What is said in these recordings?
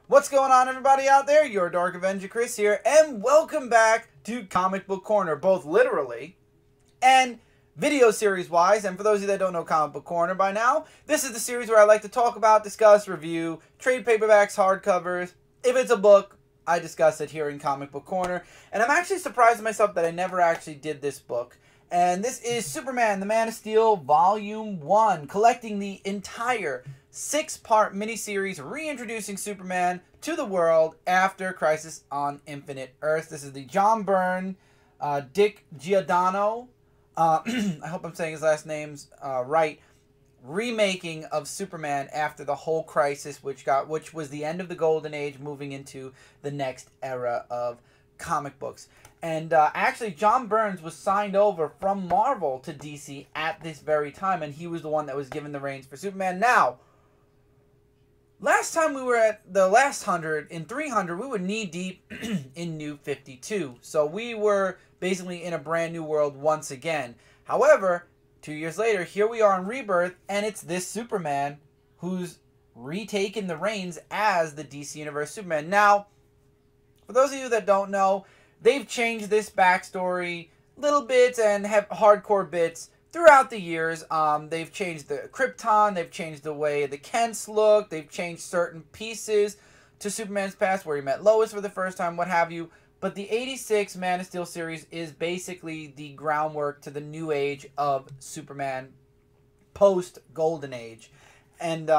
What's going on, everybody out there? Your Dark Avenger Chris here, and welcome back to Comic Book Corner, both literally and video series wise. And for those of you that don't know Comic Book Corner by now, this is the series where I like to talk about, discuss, review trade paperbacks, hardcovers. If it's a book, I discuss it here in Comic Book Corner. And I'm actually surprised at myself that I never actually did this book. And this is Superman, the Man of Steel, Volume 1, collecting the entire 6-part miniseries reintroducing Superman to the world after Crisis on Infinite Earths. This is the John Byrne, Dick Giordano, I hope I'm saying his last name's right, remaking of Superman after the whole crisis, which was the end of the Golden Age, moving into the next era of comic books. And actually, John Byrne was signed over from Marvel to DC at this very time, and he was the one that was given the reins for Superman. Now, last time we were at the last 100, in 300, we were knee-deep in New 52. So we were basically in a brand new world once again. However, 2 years later, here we are in Rebirth, and it's this Superman who's retaken the reins as the DC Universe Superman. Now, for those of you that don't know, they've changed this backstory little bits and have hardcore bits throughout the years. They've changed the Krypton, they've changed the way the Kents look, they've changed certain pieces to Superman's past where he met Lois for the first time, what have you. But the 86 Man of Steel series is basically the groundwork to the new age of Superman post-Golden Age. And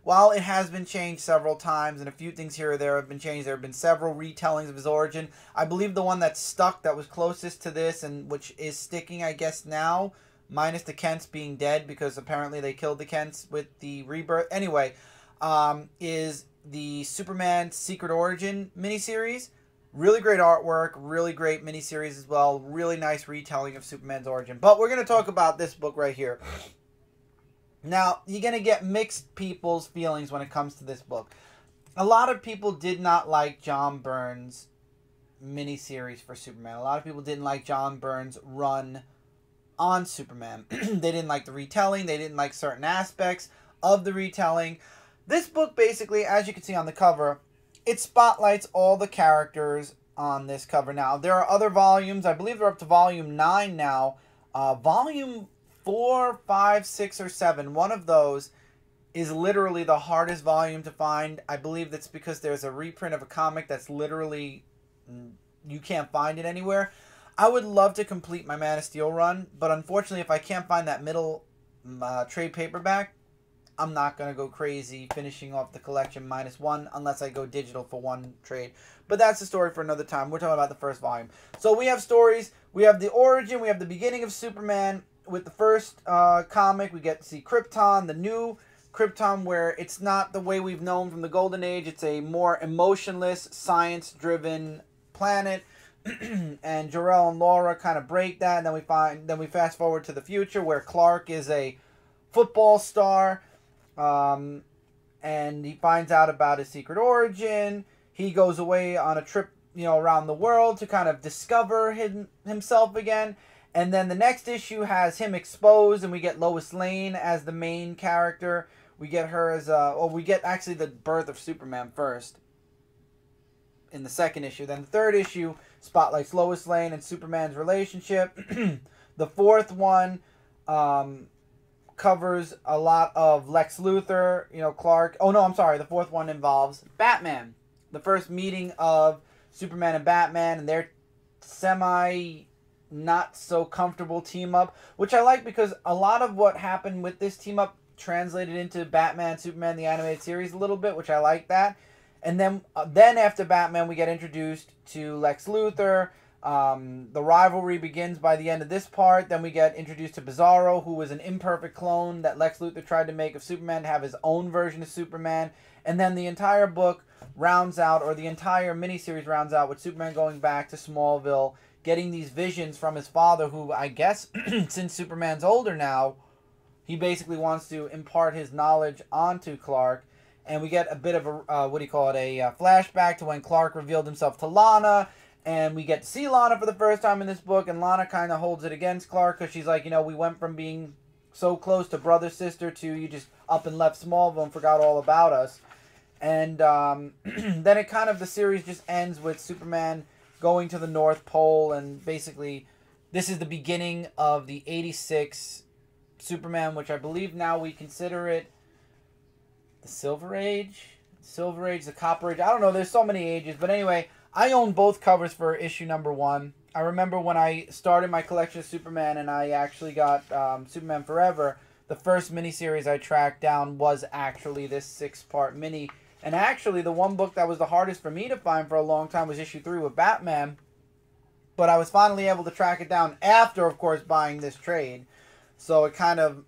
while it has been changed several times, and a few things here or there have been changed, there have been several retellings of his origin. I believe the one that stuck, that was closest to this, and which is sticking, I guess, now, minus the Kents being dead, because apparently they killed the Kents with the Rebirth. Anyway, is the Superman Secret Origin miniseries. Really great artwork, really great miniseries as well. Really nice retelling of Superman's origin. But we're going to talk about this book right here. Now, you're going to get mixed people's feelings when it comes to this book. A lot of people did not like John Byrne's miniseries for Superman. A lot of people didn't like John Byrne's run on Superman. They didn't like the retelling. They didn't like certain aspects of the retelling. This book basically, as you can see on the cover, it spotlights all the characters on this cover. Now, there are other volumes. I believe they're up to volume 9 now. Volume 4, 5, 6, or 7. One of those is literally the hardest volume to find. I believe that's because there's a reprint of a comic that's literally, you can't find it anywhere. I would love to complete my Man of Steel run, but unfortunately, if I can't find that middle trade paperback, I'm not going to go crazy finishing off the collection -1 unless I go digital for one trade. But that's the story for another time. We're talking about the first volume. So we have stories. We have the origin. We have the beginning of Superman. With the first comic, we get to see Krypton, the new Krypton, where it's not the way we've known from the Golden Age. It's a more emotionless, science-driven planet. And Jor-El and Laura kind of break that, and then we fast forward to the future where Clark is a football star. And he finds out about his secret origin. He goes away on a trip, around the world to kind of discover himself again. And then the next issue has him exposed, and we get Lois Lane as the main character. We get her as we get actually the birth of Superman first in the second issue. Then the third issue spotlights Lois Lane and Superman's relationship. The fourth one, covers a lot of Lex Luthor, Clark. Oh, no, I'm sorry. The fourth one involves Batman. The first meeting of Superman and Batman and their not-so-comfortable team-up, which I like because a lot of what happened with this team-up translated into Batman, Superman, the animated series a little bit, which I like that. And then after Batman, we get introduced to Lex Luthor. The rivalry begins by the end of this part. Then we get introduced to Bizarro, who was an imperfect clone that Lex Luthor tried to make of Superman to have his own version of Superman. And then the entire book rounds out, or the entire miniseries rounds out, with Superman going back to Smallville, getting these visions from his father, who I guess, since Superman's older now, he basically wants to impart his knowledge onto Clark. And we get a bit of a, a flashback to when Clark revealed himself to Lana. And we get to see Lana for the first time in this book, and Lana kind of holds it against Clark because she's like, we went from being so close to brother, sister, to you just up and left Smallville and forgot all about us. And then it kind of, the series just ends with Superman going to the North Pole, and basically this is the beginning of the 86 Superman, which I believe now we consider it the Silver Age, the Copper Age. I don't know. There's so many ages, but anyway, I own both covers for issue number 1. I remember when I started my collection of Superman, and I actually got Superman Forever. The first miniseries I tracked down was actually this 6-part mini, and actually the one book that was the hardest for me to find for a long time was issue 3 with Batman. But I was finally able to track it down after, of course, buying this trade. So it kind of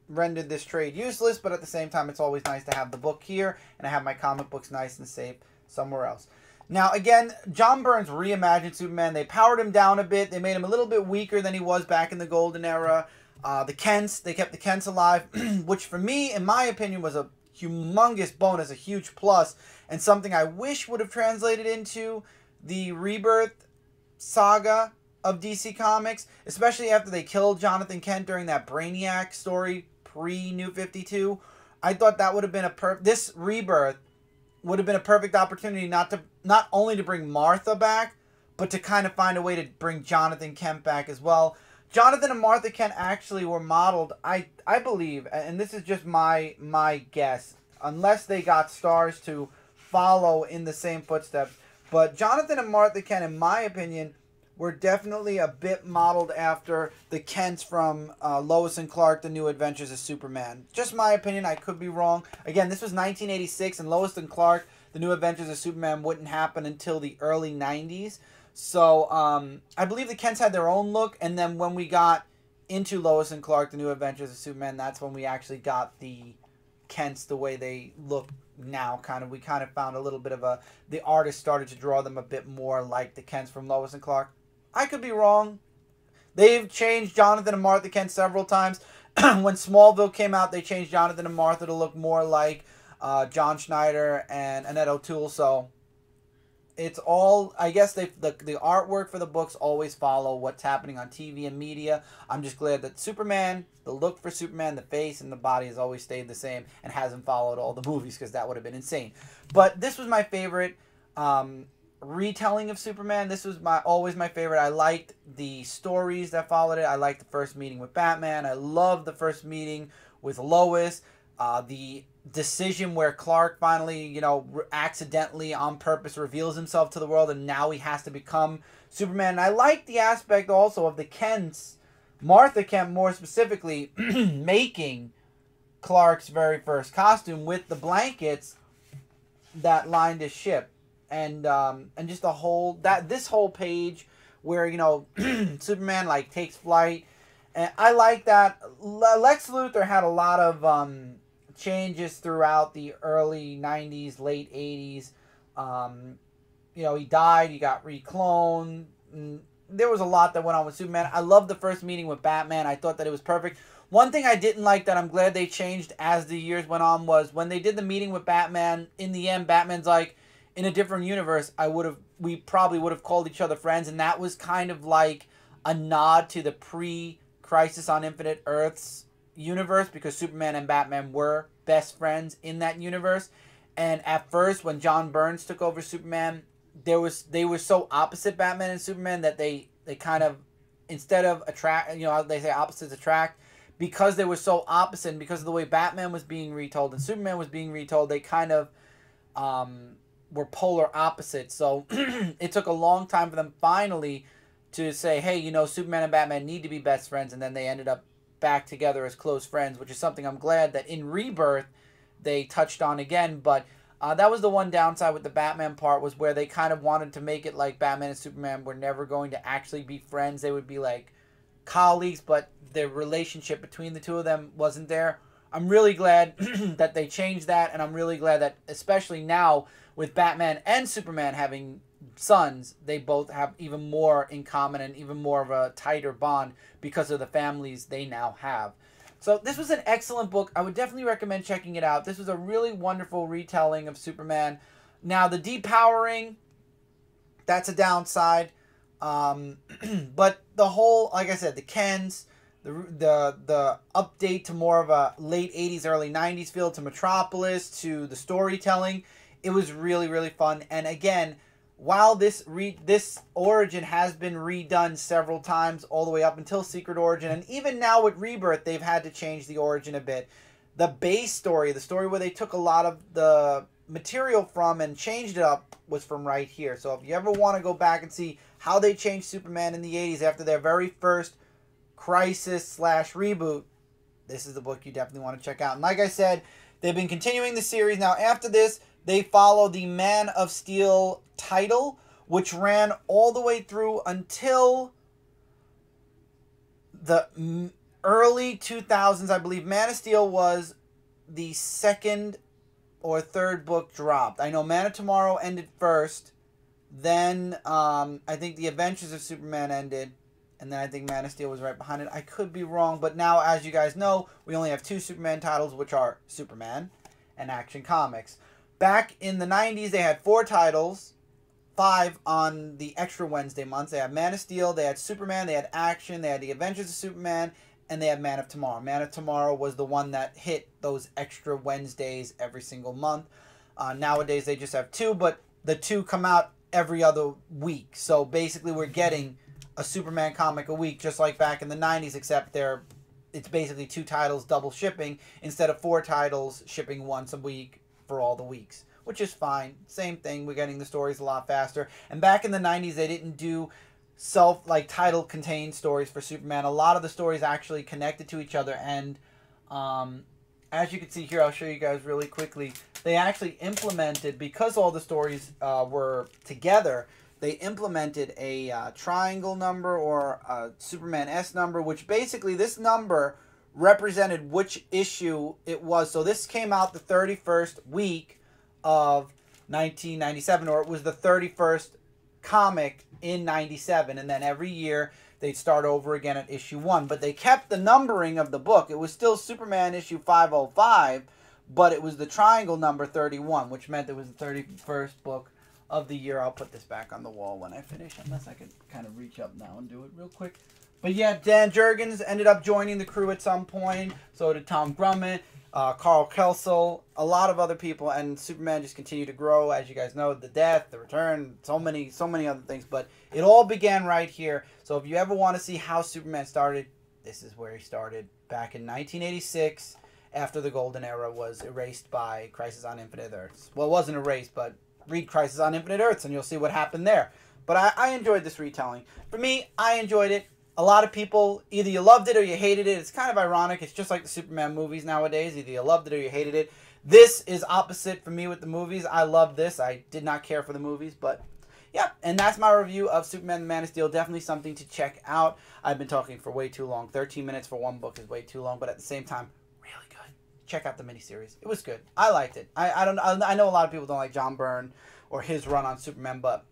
rendered this trade useless, but at the same time, it's always nice to have the book here, and I have my comic books nice and safe somewhere else. Now, again, John Byrne's reimagined Superman. They powered him down a bit. They made him a little bit weaker than he was back in the Golden Era. The Kents, they kept the Kents alive, which for me, in my opinion, was a humongous bonus, a huge plus, and something I wish would have translated into the Rebirth saga of DC Comics, especially after they killed Jonathan Kent during that Brainiac story pre-New 52. I thought that would have been this Rebirth would have been a perfect opportunity not only to bring Martha back, but to kind of find a way to bring Jonathan Kent back as well. Jonathan and Martha Kent actually were modeled, I believe, and this is just my guess, unless they got stars to follow in the same footsteps. But Jonathan and Martha Kent, in my opinion, were definitely a bit modeled after the Kents from Lois and Clark, The New Adventures of Superman. Just my opinion, I could be wrong. Again, this was 1986, and Lois and Clark, The New Adventures of Superman wouldn't happen until the early 90s. So I believe the Kents had their own look, and then when we got into Lois and Clark, The New Adventures of Superman, that's when we actually got the Kents the way they look now. We kind of found a little bit of the artist started to draw them a bit more like the Kents from Lois and Clark. I could be wrong. They've changed Jonathan and Martha Kent several times. When Smallville came out, they changed Jonathan and Martha to look more like John Schneider and Annette O'Toole. So it's all, I guess the artwork for the books always follow what's happening on TV and media. I'm just glad that Superman, the look for Superman, the face and the body has always stayed the same and hasn't followed all the movies, because that would have been insane. But this was my favorite retelling of Superman. This was always my favorite. I liked the stories that followed it. I liked the first meeting with Batman. I loved the first meeting with Lois. The decision where Clark finally, accidentally on purpose reveals himself to the world, and now he has to become Superman. And I like the aspect also of the Kents, Martha Kent more specifically, making Clark's very first costume with the blankets that lined his ship. And just this whole page where Superman takes flight, and I like that. Lex Luthor had a lot of changes throughout the early 90s, late 80s. He died, he got recloned. There was a lot that went on with Superman. I loved the first meeting with Batman. I thought that it was perfect. One thing I didn't like that I'm glad they changed as the years went on was when they did the meeting with Batman. In the end, Batman's like, in a different universe, we probably would have called each other friends, and that was kind of like a nod to the pre-Crisis on Infinite Earths universe, because Superman and Batman were best friends in that universe. And at first, when John Byrne took over Superman, they were so opposite, Batman and Superman, that they kind of, instead of attract, they say opposites attract, because they were so opposite, and because of the way Batman was being retold and Superman was being retold, they kind of were polar opposites. So it took a long time for them finally to say, hey, Superman and Batman need to be best friends, and then they ended up back together as close friends, which is something I'm glad that in Rebirth they touched on again. But that was the one downside with the Batman part, was where they kind of wanted to make it like Batman and Superman were never going to actually be friends. They would be like colleagues, but the relationship between the two of them wasn't there. I'm really glad that they changed that, and I'm really glad that, especially now with Batman and Superman having sons, they both have even more in common and even more of a tighter bond because of the families they now have. So this was an excellent book. I would definitely recommend checking it out. This was a really wonderful retelling of Superman. Now, the depowering, that's a downside. But the whole, like I said, the Kens, the update to more of a late 80s, early 90s feel, to Metropolis, to the storytelling. It was really, really fun. And again, while this Origin has been redone several times all the way up until Secret Origin, and even now with Rebirth, they've had to change the Origin a bit. The base story, the story where they took a lot of the material from and changed it up, was from right here. So if you ever want to go back and see how they changed Superman in the 80s after their very first crisis/reboot, this is the book you definitely want to check out. And like I said, they've been continuing the series. Now after this, they follow the Man of Steel title, which ran all the way through until the early 2000s, I believe. Man of Steel was the second or third book dropped. I know Man of Tomorrow ended first. Then I think the Adventures of Superman ended. And then I think Man of Steel was right behind it. I could be wrong. But now, as you guys know, we only have 2 Superman titles, which are Superman and Action Comics. Back in the 90s, they had 4 titles. 5 on the extra Wednesday months. They had Man of Steel, they had Superman, they had Action, they had the Adventures of Superman, and they had Man of Tomorrow. Man of Tomorrow was the one that hit those extra Wednesdays every single month. Nowadays, they just have 2, but the 2 come out every other week. So basically, we're getting a Superman comic a week, just like back in the 90s, except it's basically 2 titles double shipping instead of 4 titles shipping once a week for all the weeks, which is fine. Same thing. We're getting the stories a lot faster. And back in the 90s, they didn't do title contained stories for Superman. A lot of the stories actually connected to each other. And as you can see here, I'll show you guys really quickly. They actually implemented, because all the stories were together, they implemented a triangle number or a Superman S number, which basically this number represented which issue it was. So this came out the 31st week of 1997, or it was the 31st comic in 97, and then every year they'd start over again at issue 1. But they kept the numbering of the book. It was still Superman issue 505, but it was the triangle number 31, which meant it was the 31st book of the year. I'll put this back on the wall when I finish, unless I can kind of reach up now and do it real quick. But yeah, Dan Jurgens ended up joining the crew at some point. So did Tom Grummett, Carl Kelsel, a lot of other people, and Superman just continued to grow. As you guys know, the death, the return, so many other things. But it all began right here. So if you ever want to see how Superman started, this is where he started back in 1986, after the golden era was erased by Crisis on Infinite Earths. Well, it wasn't erased, but read Crisis on Infinite Earths and you'll see what happened there. But I enjoyed this retelling. For me, I enjoyed it. A lot of people, either you loved it or you hated it. It's kind of ironic. It's just like the Superman movies nowadays. Either you loved it or you hated it. This is opposite for me with the movies. I love this. I did not care for the movies, but yeah. And that's my review of Superman and Man of Steel. Definitely something to check out. I've been talking for way too long. 13 minutes for one book is way too long, but at the same time, really good. Check out the miniseries. It was good. I liked it. I know a lot of people don't like John Byrne or his run on Superman, but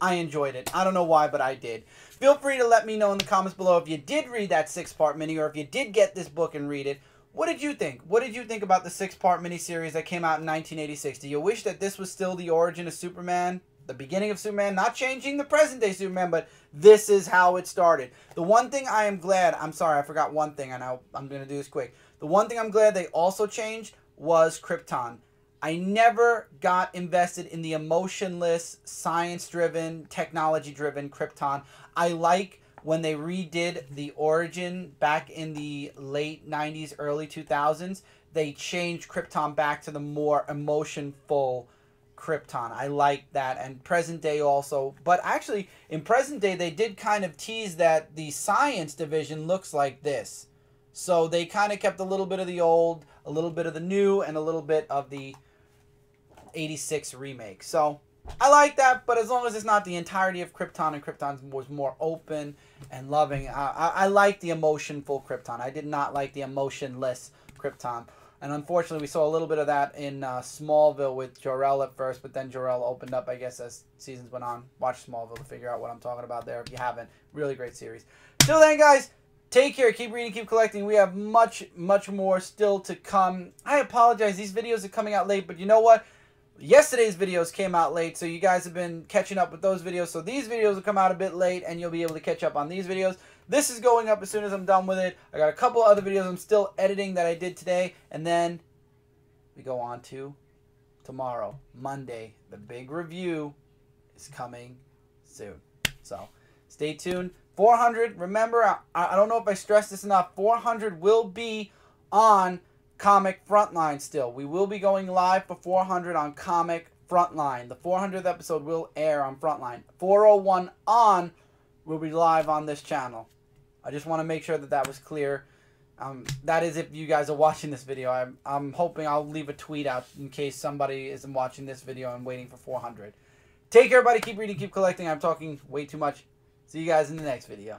I enjoyed it. I don't know why, but I did. Feel free to let me know in the comments below if you did read that 6-part mini, or if you did get this book and read it. What did you think? What did you think about the 6-part miniseries that came out in 1986? Do you wish that this was still the origin of Superman? The beginning of Superman? Not changing the present-day Superman, but this is how it started. The one thing I am glad... I'm sorry, I forgot one thing, and I'm going to do this quick. The one thing I'm glad they also changed was Krypton. I never got invested in the emotionless, science-driven, technology-driven Krypton. I like when they redid the origin back in the late 90s, early 2000s. They changed Krypton back to the more emotion-full Krypton. I like that. And present day also. But actually, in present day, they did kind of tease that the science division looks like this. So they kind of kept a little bit of the old, a little bit of the new, and a little bit of the 86 remake. So I like that, but as long as it's not the entirety of Krypton, and Krypton was more open and loving, I like the emotionful Krypton. I did not like the emotionless Krypton. And unfortunately, we saw a little bit of that in Smallville with Jor-El at first, but then Jor-El opened up, I guess, as seasons went on. Watch Smallville to figure out what I'm talking about there if you haven't. Really great series. Till then, guys, take care. Keep reading, keep collecting. We have much more still to come. I apologize. These videos are coming out late, but you know what? Yesterday's videos came out late, so you guys have been catching up with those videos. So these videos will come out a bit late, and you'll be able to catch up on these videos. This is going up as soon as I'm done with it. I got a couple other videos I'm still editing that I did today. And then we go on to tomorrow, Monday. The big review is coming soon. So stay tuned. 400, remember, I don't know if I stressed this enough, 400 will be on Comic Frontline still. We will be going live for 400 on Comic Frontline. The 400th episode will air on Frontline. 401 on will be live on this channel. I just want to make sure that that was clear. That is if you guys are watching this video. I'm hoping I'll leave a tweet out in case somebody isn't watching this video and waiting for 400. Take care, everybody. Keep reading, keep collecting. I'm talking way too much. See you guys in the next video.